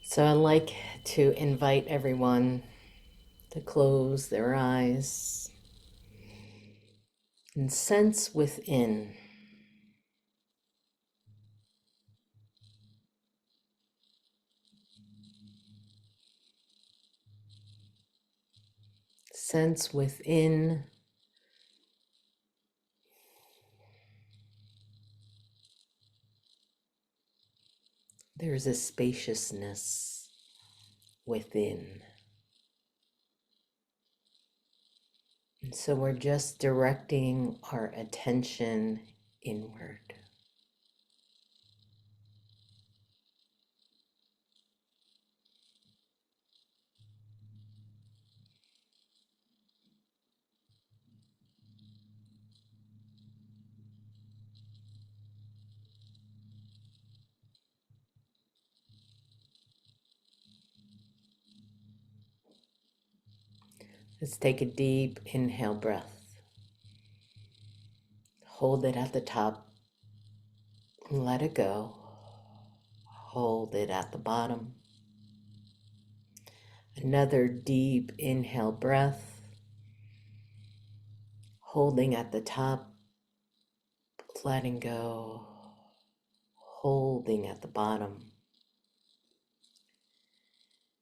So I like to invite everyone to close their eyes and sense within. Sense within there's a spaciousness within. And so we're just directing our attention inward. Let's take a deep inhale breath. Hold it at the top. Let it go. Hold it at the bottom. Another deep inhale breath. Holding at the top. Letting go. Holding at the bottom.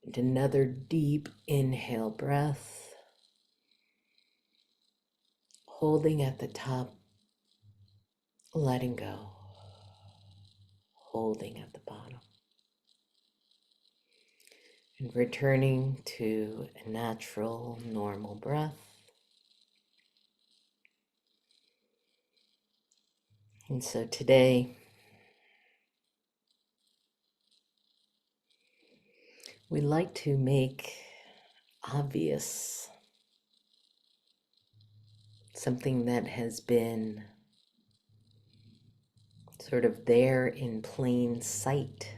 And another deep inhale breath. Holding at the top. Letting go. Holding at the bottom. And returning to a natural, normal breath. And so today, we like to make obvious something that has been sort of there in plain sight,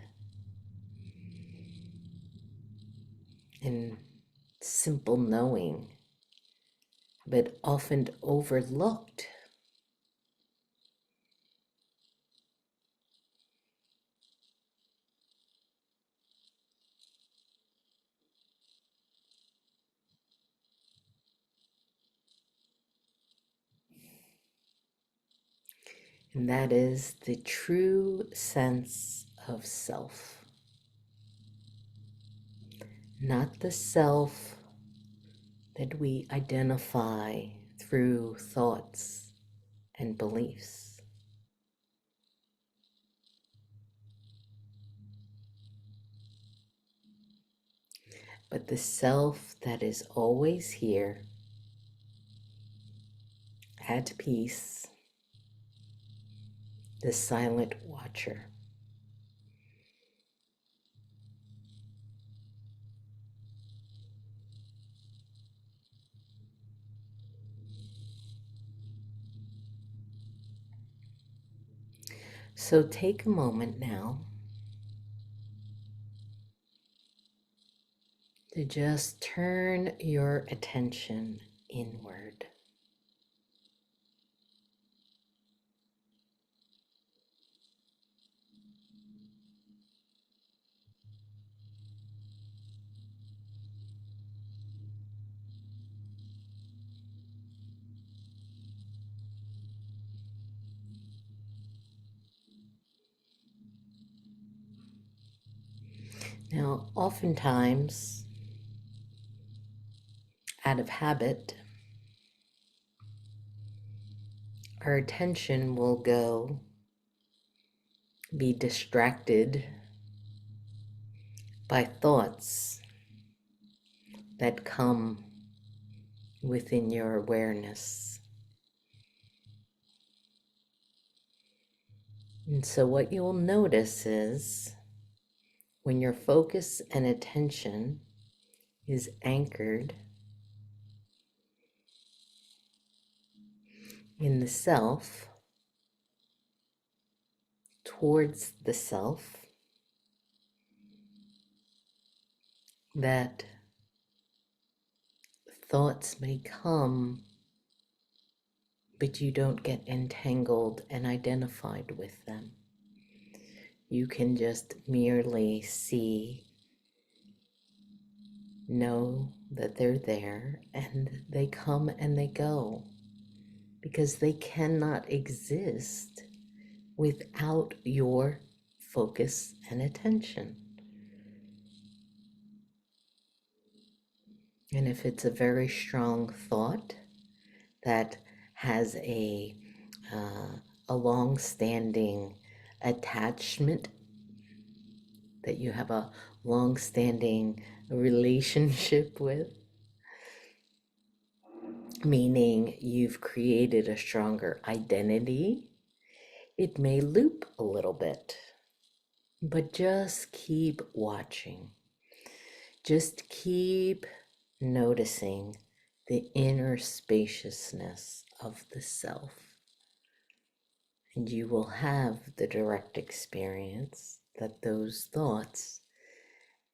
in simple knowing, but often overlooked. And that is the true sense of self. Not the self that we identify through thoughts and beliefs, but the self that is always here, at peace, the silent watcher. So take a moment now to just turn your attention inward. Now, oftentimes, out of habit, our attention will be distracted by thoughts that come within your awareness. And so what you'll notice is when your focus and attention is anchored in the self, towards the self, that thoughts may come, but you don't get entangled and identified with them. You can just merely see Know that they're there and they come and they go because they cannot exist without your focus and attention. And if it's a very strong thought that has uh, a long-standing attachment, that you have a long-standing relationship with, meaning you've created a stronger identity, it may loop a little bit, but just keep watching. Just keep noticing the inner spaciousness of the self. And you will have the direct experience that those thoughts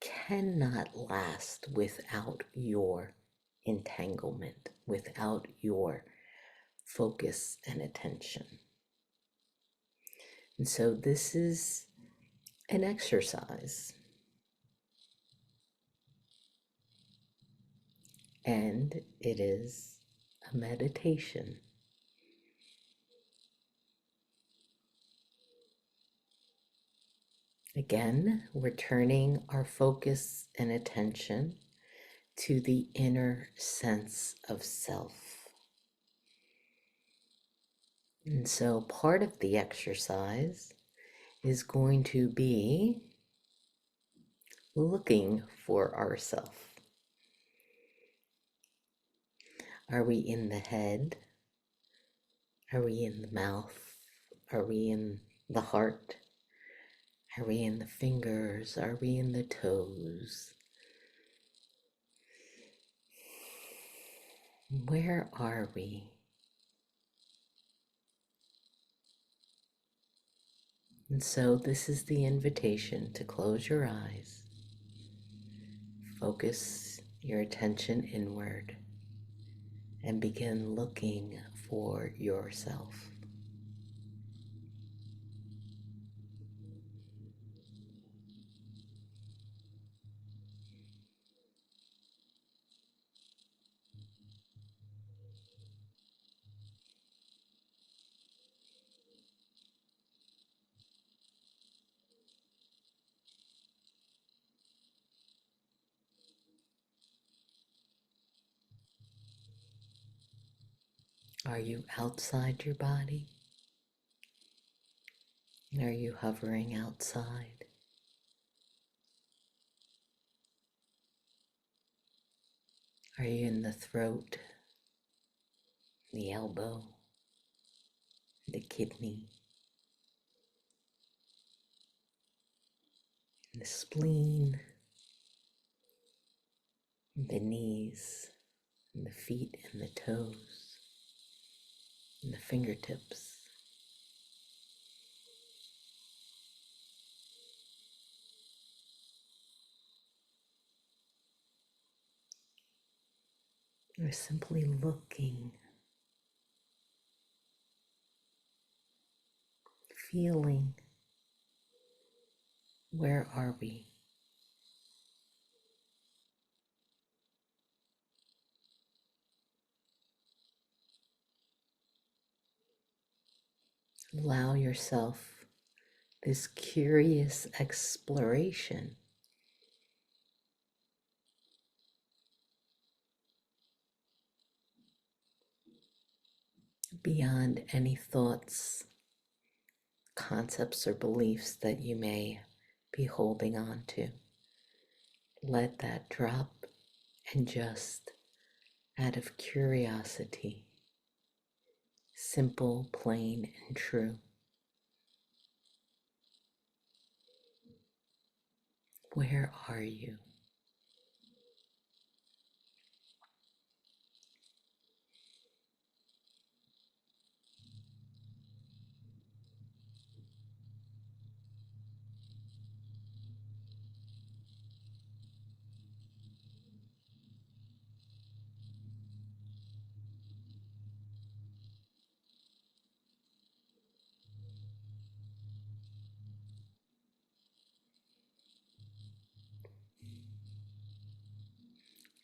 cannot last without your entanglement, without your focus and attention. And so this is an exercise, and it is a meditation. Again, we're turning our focus and attention to the inner sense of self. And so part of the exercise is going to be looking for ourself. Are we in the head? Are we in the mouth? Are we in the heart? Are we in the fingers? Are we in the toes? Where are we? And so this is the invitation to close your eyes, focus your attention inward, and begin looking for yourself. Are you outside your body? Are you hovering outside? Are you in the throat, the elbow, the kidney, the spleen, the knees, and the feet and the toes, and the fingertips? Or simply looking, feeling, where are we? Allow yourself this curious exploration beyond any thoughts, concepts, or beliefs that you may be holding on to. Let that drop and just, out of curiosity, simple, plain, and true, where are you?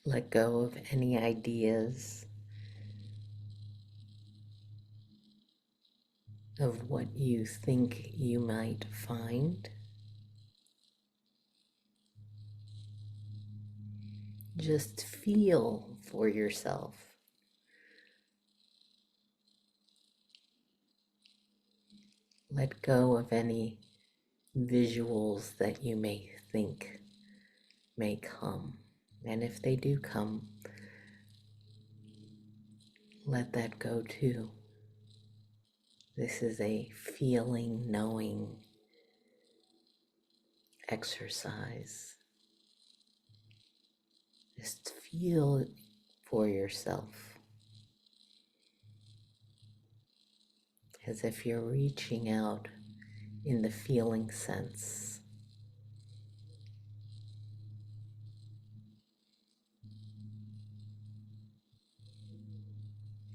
Let go of any ideas of what you think you might find. Just feel for yourself. Let go of any visuals that you may think may come. And if they do come, let that go too. This is a feeling, knowing exercise. Just feel for yourself as if you're reaching out in the feeling sense.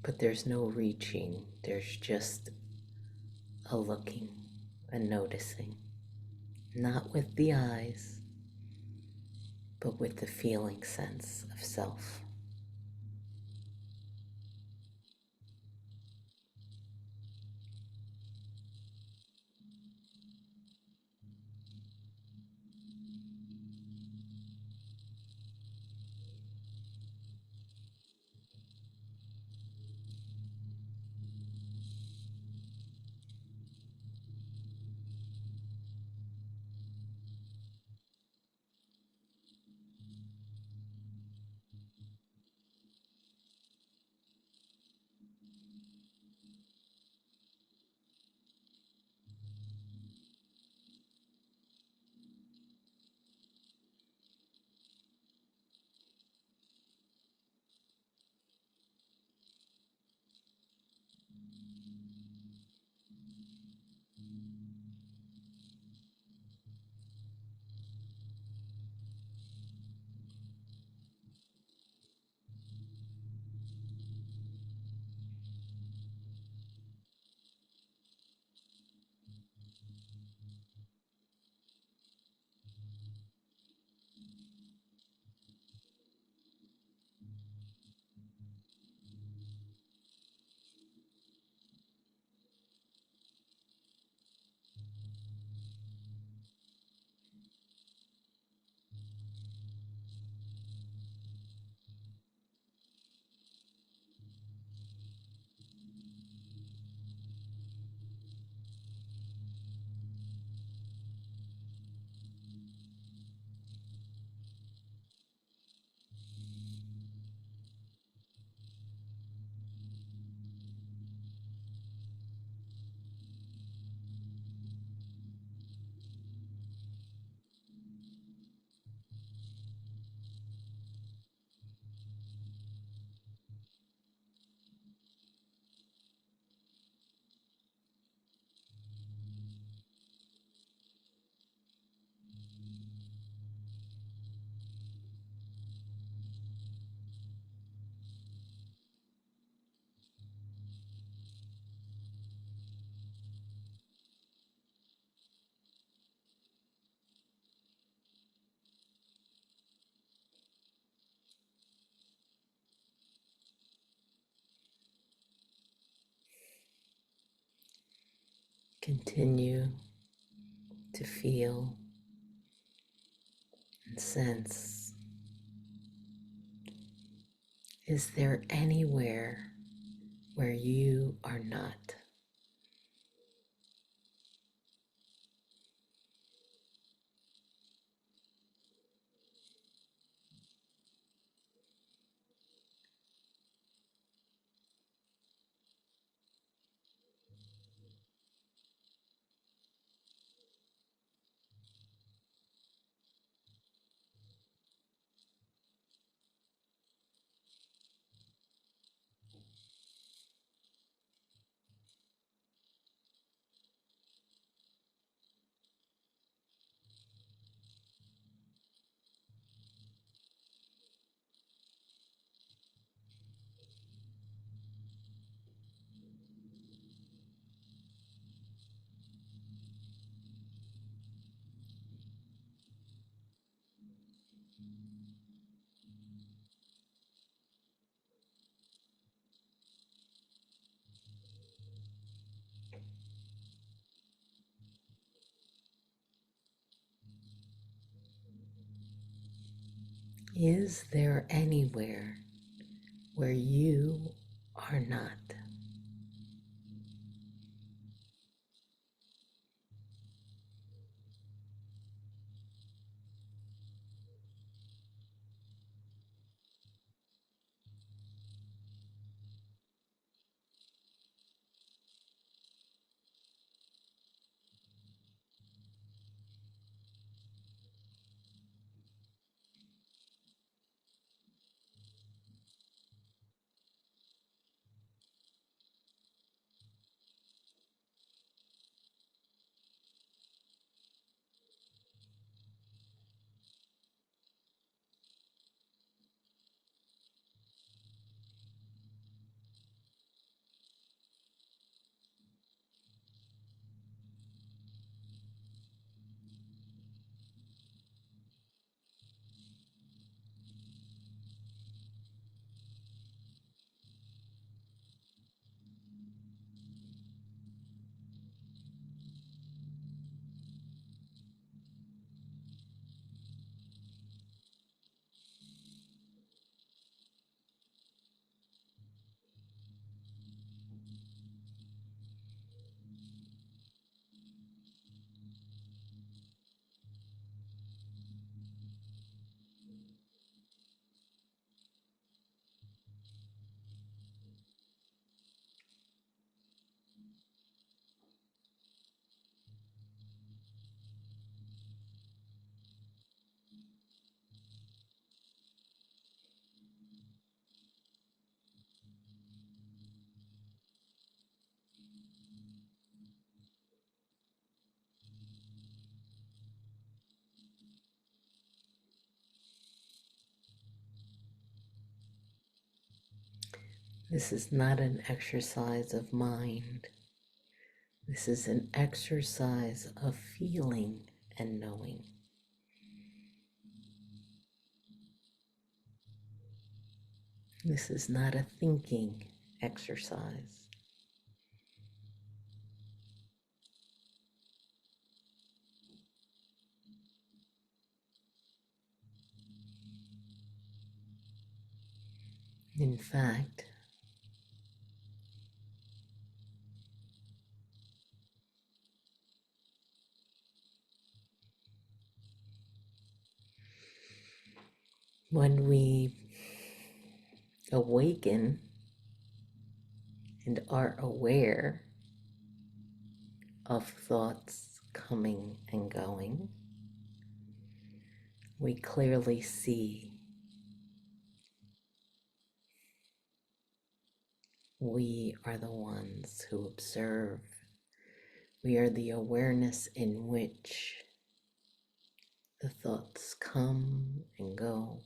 But there's no reaching, there's just a looking, a noticing. Not with the eyes, but with the feeling sense of self. Continue to feel and sense. Is there anywhere where you are not? Is there anywhere where you are not? This is not an exercise of mind. This is an exercise of feeling and knowing. This is not a thinking exercise. In fact, when we awaken and are aware of thoughts coming and going, we clearly see we are the ones who observe. We are the awareness in which the thoughts come and go.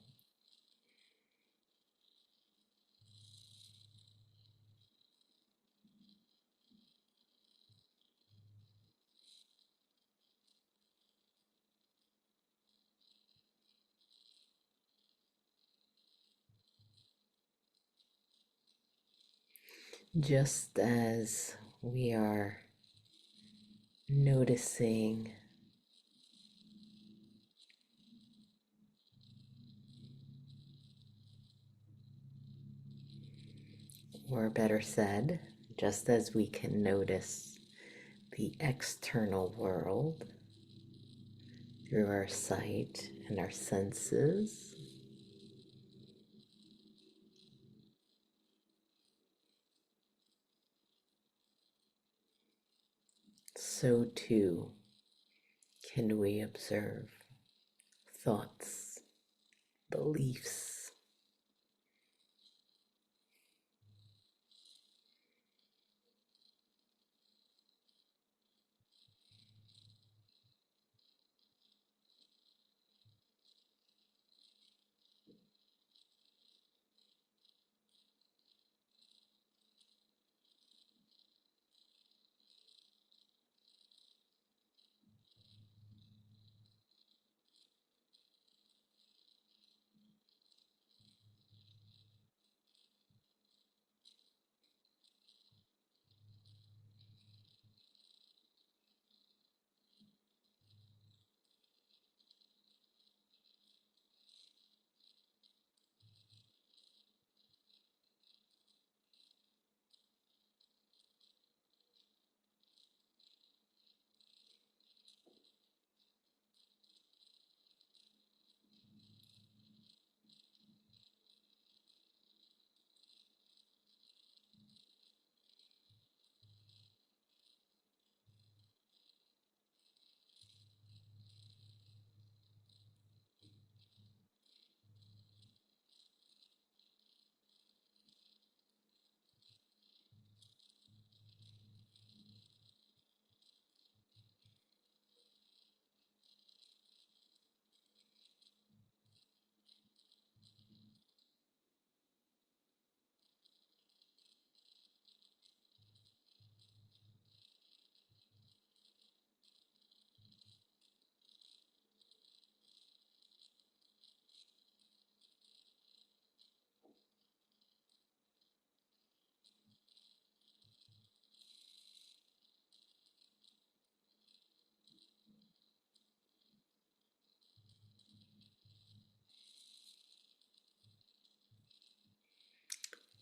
Just as we are noticing or better said, just as we can notice the external world through our sight and our senses, so too can we observe thoughts, beliefs.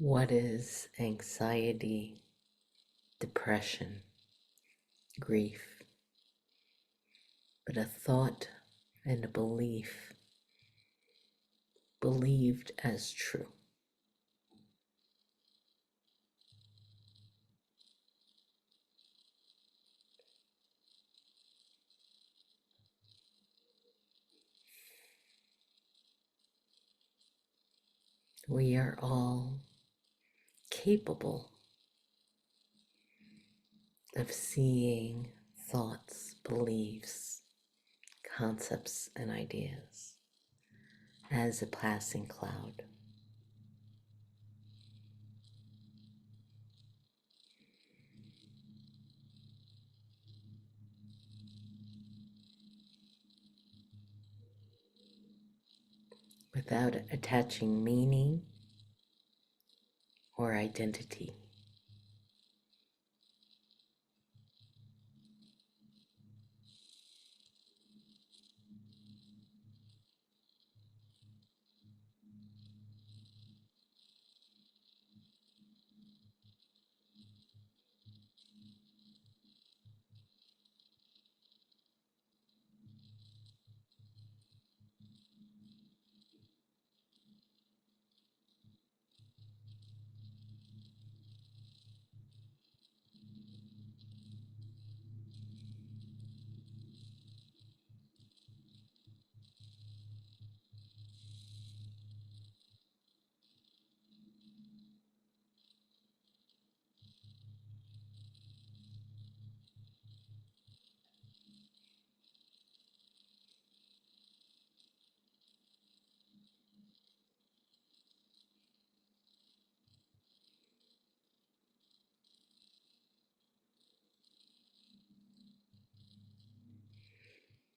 What is anxiety, depression, grief, but a thought and a belief believed as true? We are all capable of seeing thoughts, beliefs, concepts, and ideas as a passing cloud. Without attaching meaning or identity.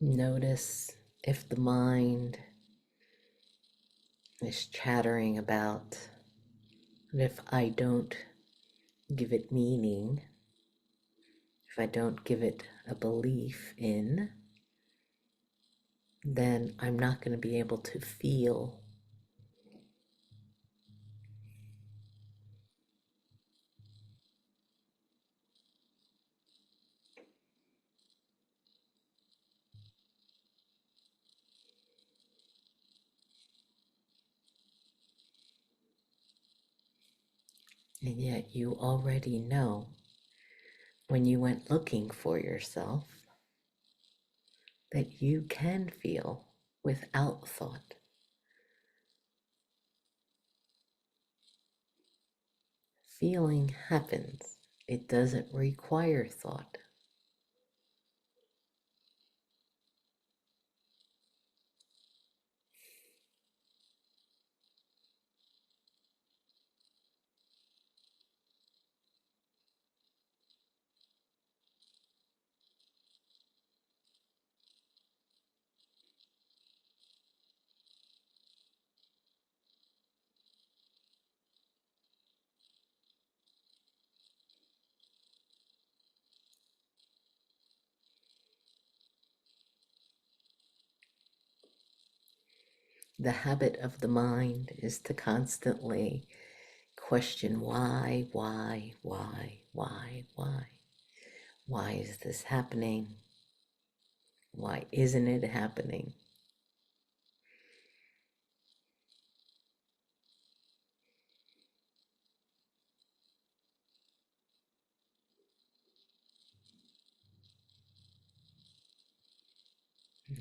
Notice if the mind is chattering about, if I don't give it meaning, if I don't give it a belief in, then I'm not going to be able to feel. And yet you already know when you went looking for yourself that you can feel without thought. Feeling happens. It doesn't require thought. The habit of the mind is to constantly question why. Why is this happening? Why isn't it happening?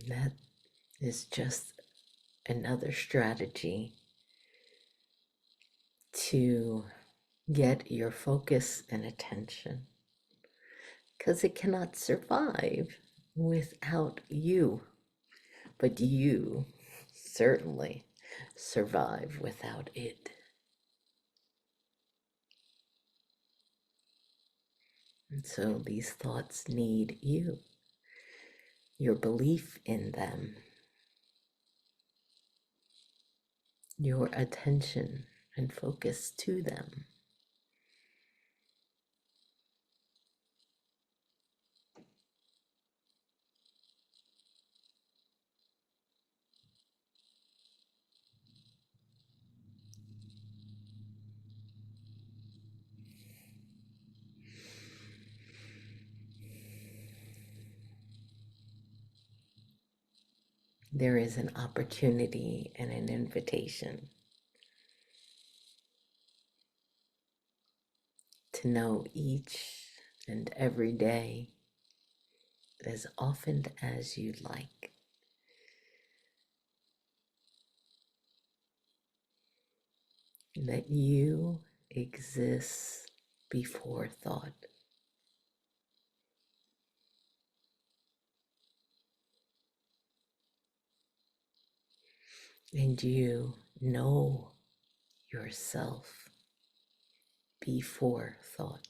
That is just another strategy to get your focus and attention, because it cannot survive without you, but you certainly survive without it. And so these thoughts need you, your belief in them, your attention and focus to them. there is an opportunity and an invitation to know each and every day as often as you like. That you exist before thought. And you know yourself before thought.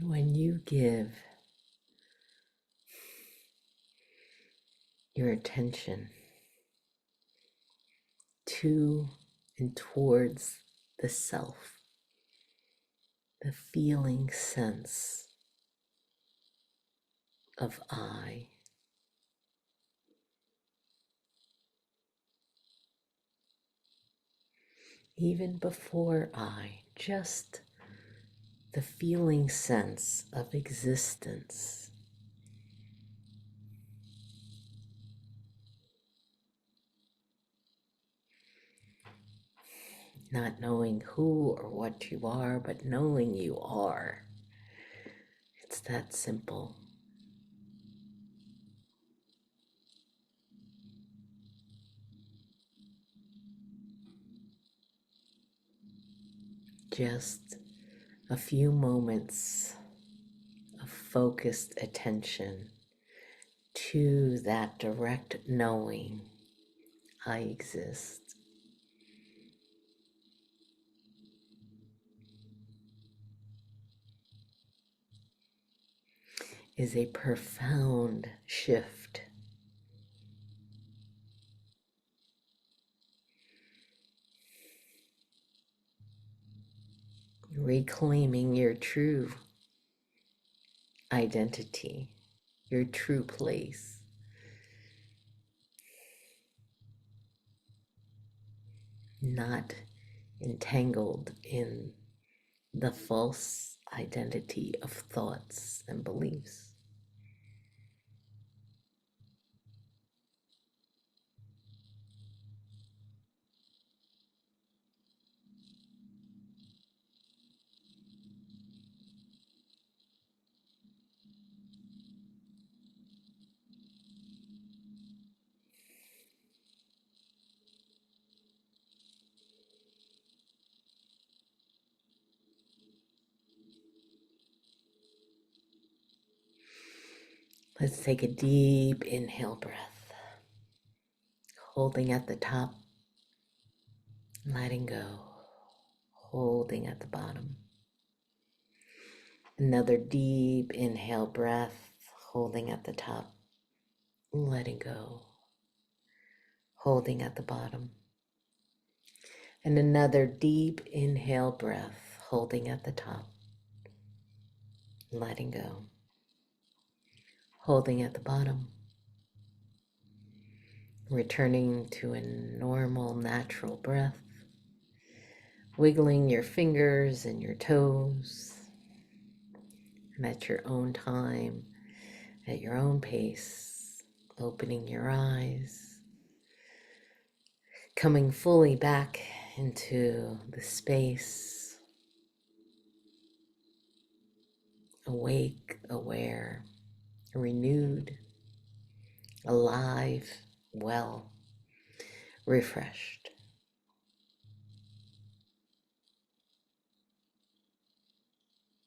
When you give your attention to and towards the self, the feeling sense of I, even before I, just the feeling sense of existence, not knowing who or what you are, but knowing you are. It's that simple. Just a few moments of focused attention to that direct knowing I exist is a profound shift. Reclaiming your true identity, your true place. Not entangled in the false identity of thoughts and beliefs. Let's take a deep inhale breath, holding at the top, letting go, holding at the bottom. Another deep inhale breath, holding at the top, letting go, holding at the bottom. And another deep inhale breath, holding at the top, letting go, holding at the bottom. Returning to a normal, natural breath, wiggling your fingers and your toes, and at your own time, at your own pace, opening your eyes, coming fully back into the space, awake, aware, renewed, alive, well, refreshed.